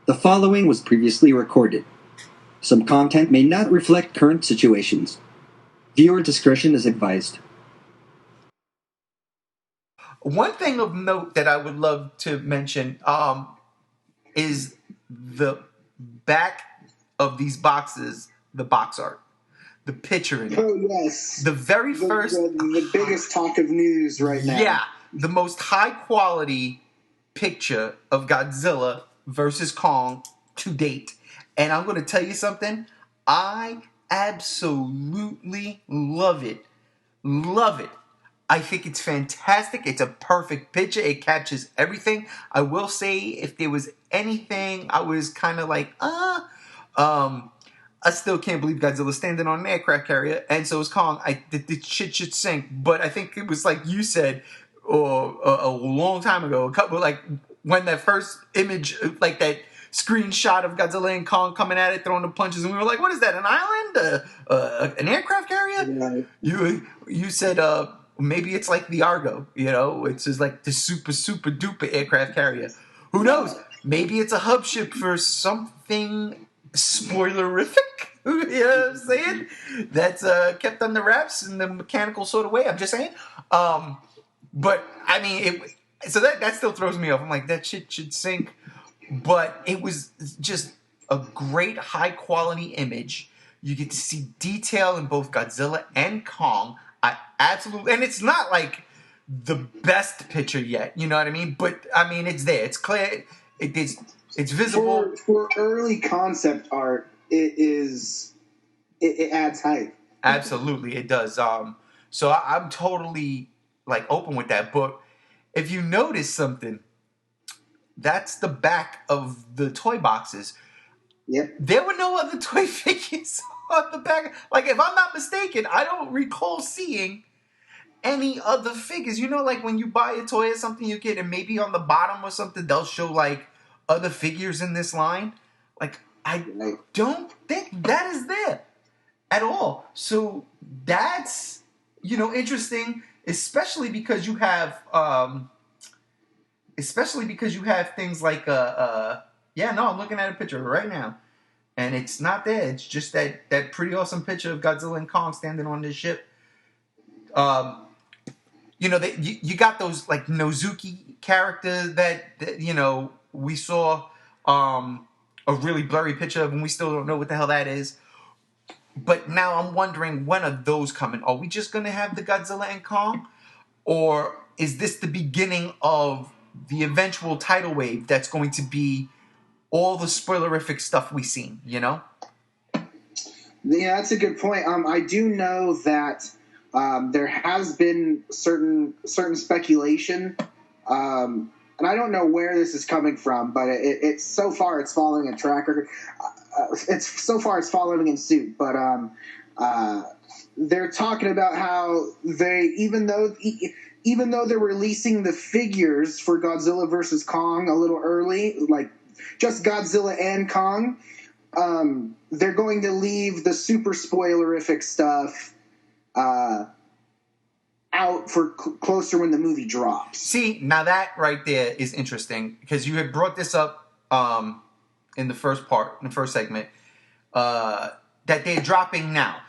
The following was previously recorded. Some content may not reflect current situations. Viewer discretion is advised. One thing of note that I would love to mention is the back of these boxes, the box art, the picturing. Oh, yes. The very first... The biggest talk of news right now. Yeah, the most high-quality picture of Godzilla versus Kong to date. And I'm going to tell you something. I absolutely love it. Love it. I think it's fantastic. It's a perfect picture. It captures everything. I will say, if there was anything I was kind of like, I still can't believe Godzilla's standing on an aircraft carrier, and so is Kong. The shit should sink. But I think it was like you said, or a long time ago, a couple like when that first image, like that screenshot of Godzilla and Kong coming at it, throwing the punches, and we were like, "What is that? An island? An aircraft carrier?" Yeah. You said, maybe it's like the Argo. You know, it's just like the super duper aircraft carrier. Who knows? Maybe it's a hub ship for something spoilerific. You know what I'm saying? That's kept under wraps in the mechanical sort of way. I'm just saying. But I mean, so that still throws me off. I'm like, that shit should sink. But it was just a great high quality image. You get to see detail in both Godzilla and Kong. I absolutely, and it's not like the best picture yet. You know what I mean? But I mean, it's there. It's clear. It's visible. For early concept art, it adds hype. Absolutely, it does. So I'm totally like open with that. But if you notice something, that's the back of the toy boxes. Yep. There were no other toy figures on the back. Like, if I'm not mistaken, I don't recall seeing any other figures. You know, like when you buy a toy or something you get, and maybe on the bottom or something, they'll show like other figures in this line. Like, I don't think that is there at all. So that's, you know, interesting, especially because you have things like I'm looking at a picture right now, and it's not there. It's just that pretty awesome picture of Godzilla and Kong standing on this ship. You know, you got those like Nozuki characters that you know we saw a really blurry picture of, and we still don't know what the hell that is. But now I'm wondering, when are those coming? Are we just going to have the Godzilla and Kong? Or is this the beginning of the eventual tidal wave that's going to be all the spoilerific stuff we've seen, you know? Yeah, that's a good point. I do know that there has been certain speculation, and I don't know where this is coming from, but it's so far it's following a track record. It's following in suit, but they're talking about how even though they're releasing the figures for Godzilla versus Kong a little early, like just Godzilla and Kong, they're going to leave the super spoilerific stuff out for closer when the movie drops. See, now that right there is interesting, because you had brought this up in the first segment, that they're dropping now.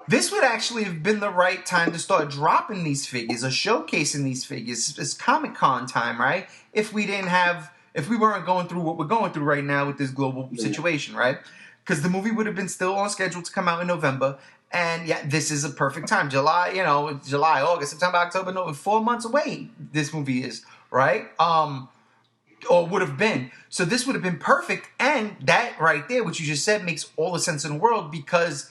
This would actually have been the right time to start dropping these figures or showcasing these figures. It's Comic-Con time, right? If we weren't going through what we're going through right now with this global situation, right? Because the movie would have been still on schedule to come out in November. And yeah, this is a perfect time. July, August, September, October, no, 4 months away this movie is, right? Or would have been. So this would have been perfect. And that right there, what you just said, makes all the sense in the world, because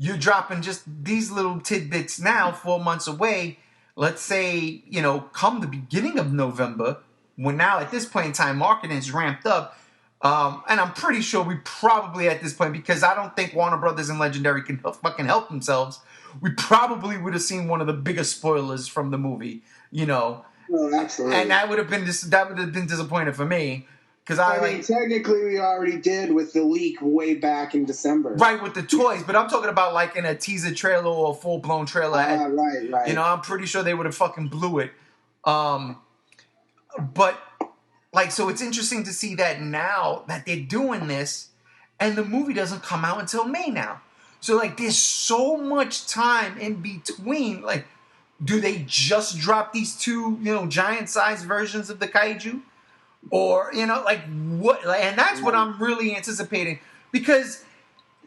you're dropping just these little tidbits now, 4 months away. Let's say, you know, come the beginning of November, when now at this point in time, marketing is ramped up. And I'm pretty sure we probably at this point, because I don't think Warner Brothers and Legendary can fucking help themselves, we probably would have seen one of the biggest spoilers from the movie, you know. Oh, absolutely. And that would have been disappointing for me, because I mean, technically we already did with the leak way back in December. Right, with the toys, but I'm talking about like in a teaser trailer or a full-blown trailer. Right. You know, I'm pretty sure they would have fucking blew it. But like, so it's interesting to see that now that they're doing this, and the movie doesn't come out until May now. So like, there's so much time in between. Like, do they just drop these two, giant-sized versions of the kaiju, or like what? And that's what I'm really anticipating, because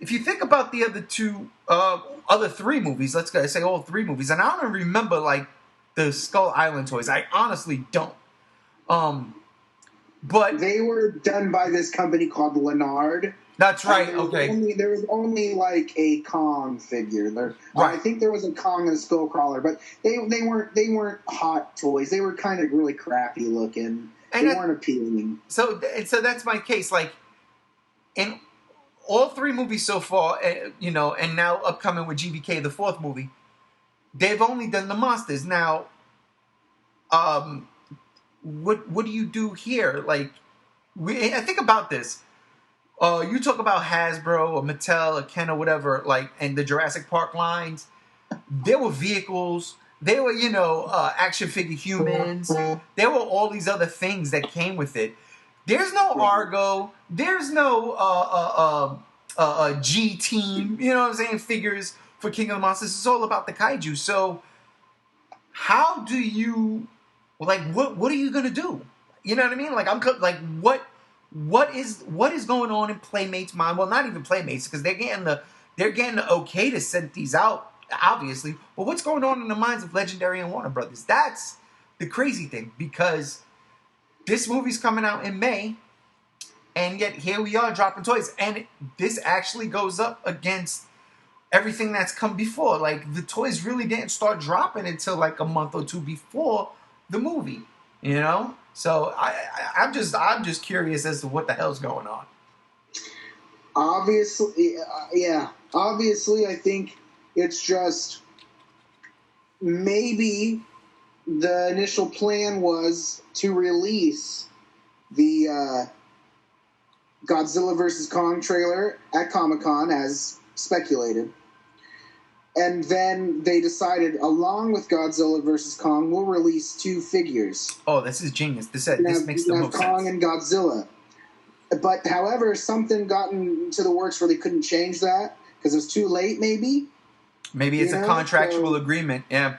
if you think about the other three movies, let's go say all three movies, and I don't even remember like the Skull Island toys. I honestly don't. But they were done by this company called Leonard. That's right. Okay. There was only like a Kong figure. Right. I think there was a Kong and a Skullcrawler, but they weren't hot toys. They were kind of really crappy looking. They weren't appealing. So that's my case. Like, in all three movies so far, and now upcoming with GVK, the fourth movie, they've only done the monsters. Now, what do you do here? Like, I think about this. You talk about Hasbro or Mattel or Ken or whatever, like, and the Jurassic Park lines. There were vehicles. There were, action figure humans. There were all these other things that came with it. There's no Argo. There's no G-Team. You know what I'm saying? Figures for King of the Monsters. It's all about the kaiju. So, how do you, like, what are you gonna do? You know what I mean? Like, what is going on in Playmates' mind? Well, not even Playmates, because they're getting the okay to send these out, obviously. But what's going on in the minds of Legendary and Warner Brothers? That's the crazy thing, because this movie's coming out in May, and yet here we are dropping toys, and this actually goes up against everything that's come before. Like, the toys really didn't start dropping until like a month or two before the movie, So I'm just curious as to what the hell's going on. Obviously, yeah. Obviously, I think it's just maybe the initial plan was to release the Godzilla vs. Kong trailer at Comic-Con as speculated. And then they decided, along with Godzilla vs. Kong, we'll release two figures. Oh, this is genius. This makes the most sense. Kong and Godzilla. But, however, something got into the works where they couldn't change that because it was too late, maybe? Maybe it's a contractual agreement, yeah.